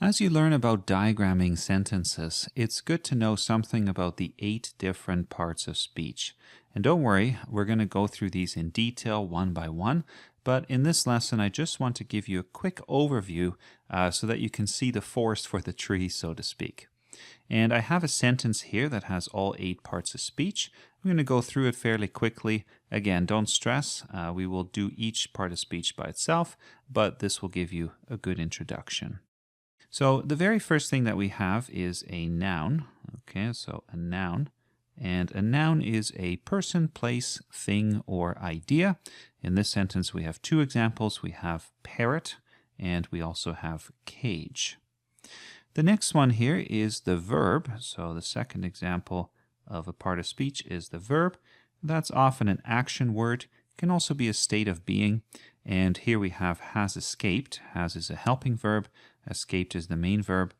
As you learn about diagramming sentences, it's good to know something about the 8 different parts of speech. And don't worry, we're going to go through these in detail one by one. But in this lesson, I just want to give you a quick overview so that you can see the forest for the trees, so to speak. And I have a sentence here that has all 8 parts of speech. I'm going to go through it fairly quickly. Again, don't stress. We will do each part of speech by itself, but this will give you a good introduction. So the very first thing that we have is a noun. Okay, so a noun. And a noun is a person, place, thing, or idea. In this sentence, we have 2 examples. We have parrot, and we also have cage. The next one here is the verb. So the second example of a part of speech is the verb. That's often an action word. It can also be a state of being. And here we have has escaped. Has is a helping verb. Escaped is the main verb.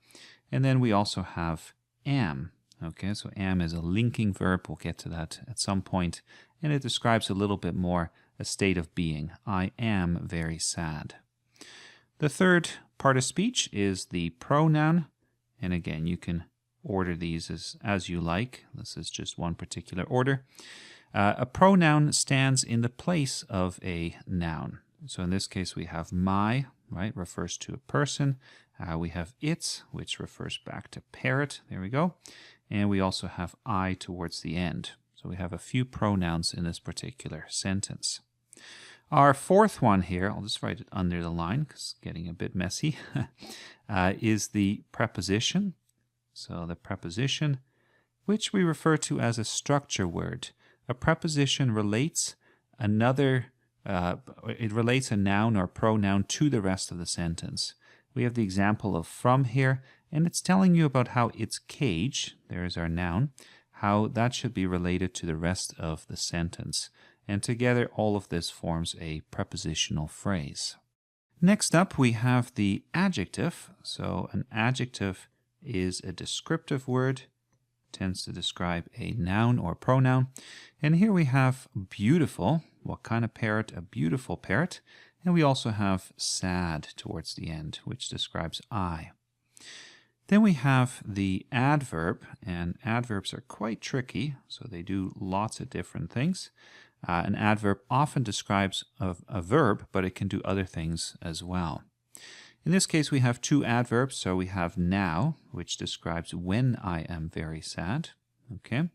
And then we also have am. Okay, so am is a linking verb. We'll get to that at some point. And it describes a little bit more a state of being. I am very sad. The third part of speech is the pronoun. And again, you can order these as you like. This is just one particular order. A pronoun stands in the place of a noun. So in this case, we have my, right, refers to a person. We have its, which refers back to parrot. There we go. And we also have I towards the end. So we have a few pronouns in this particular sentence. Our fourth one here, I'll just write it under the line because it's getting a bit messy, is the preposition. So the preposition, which we refer to as a structure word. A preposition relates it relates a noun or pronoun to the rest of the sentence. We have the example of from here, and it's telling you about how its cage, there's our noun, how that should be related to the rest of the sentence. And together, all of this forms a prepositional phrase. Next up, we have the adjective. So an adjective is a descriptive word, tends to describe a noun or pronoun. And here we have beautiful. What kind of parrot? A beautiful parrot. And we also have sad towards the end, which describes I. Then we have the adverb, and adverbs are quite tricky, so they do lots of different things. An adverb often describes a verb, but it can do other things as well. In this case, we have 2 adverbs. So we have now, which describes when I am very sad. Okay.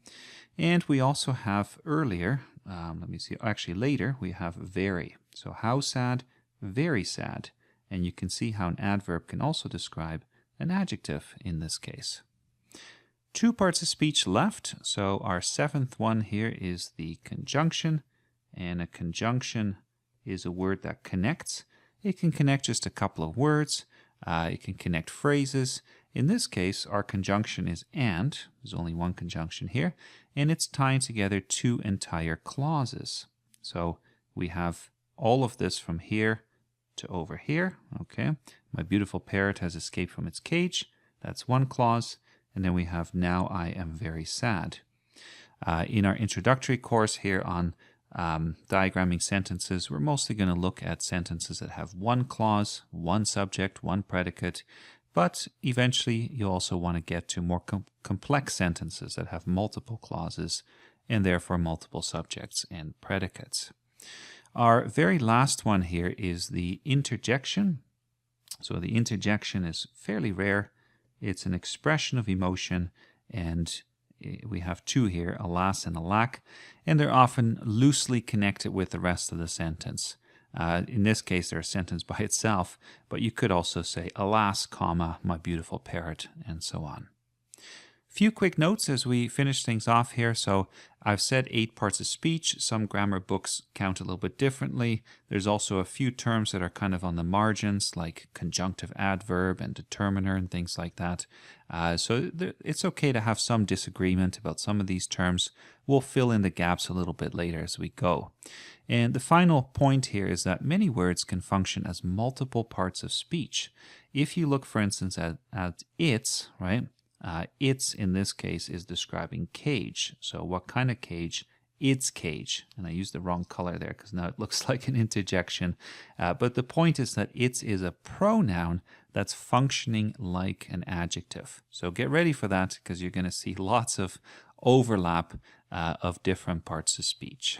And we also have earlier, later, we have very. So how sad? Very sad. And you can see how an adverb can also describe an adjective in this case. 2 parts of speech left. So our 7th one here is the conjunction. And a conjunction is a word that connects. It can connect just a couple of words. It can connect phrases. In this case, our conjunction is and. There's only one conjunction here. And it's tying together 2 entire clauses. So we have all of this from here to over here. Okay. My beautiful parrot has escaped from its cage. That's one clause. And then we have now I am very sad. In our introductory course here on diagramming sentences, we're mostly going to look at sentences that have one clause, one subject, one predicate. But eventually you'll also want to get to more complex sentences that have multiple clauses and therefore multiple subjects and predicates. Our very last one here is the interjection. So the interjection is fairly rare. It's an expression of emotion, and we have 2 here, alas and alack, and they're often loosely connected with the rest of the sentence. In this case, they're a sentence by itself, but you could also say, alas, comma, my beautiful parrot, and so on. Few quick notes as we finish things off here. So I've said 8 parts of speech. Some grammar books count a little bit differently. There's also a few terms that are kind of on the margins, like conjunctive adverb and determiner and things like that. So it's okay to have some disagreement about some of these terms. We'll fill in the gaps a little bit later as we go. And the final point here is that many words can function as multiple parts of speech. If you look, for instance, at its, right? Its, in this case, is describing cage. So what kind of cage? Its cage. And I used the wrong color there because now it looks like an interjection. But the point is that its is a pronoun that's functioning like an adjective. So get ready for that because you're going to see lots of overlap of different parts of speech.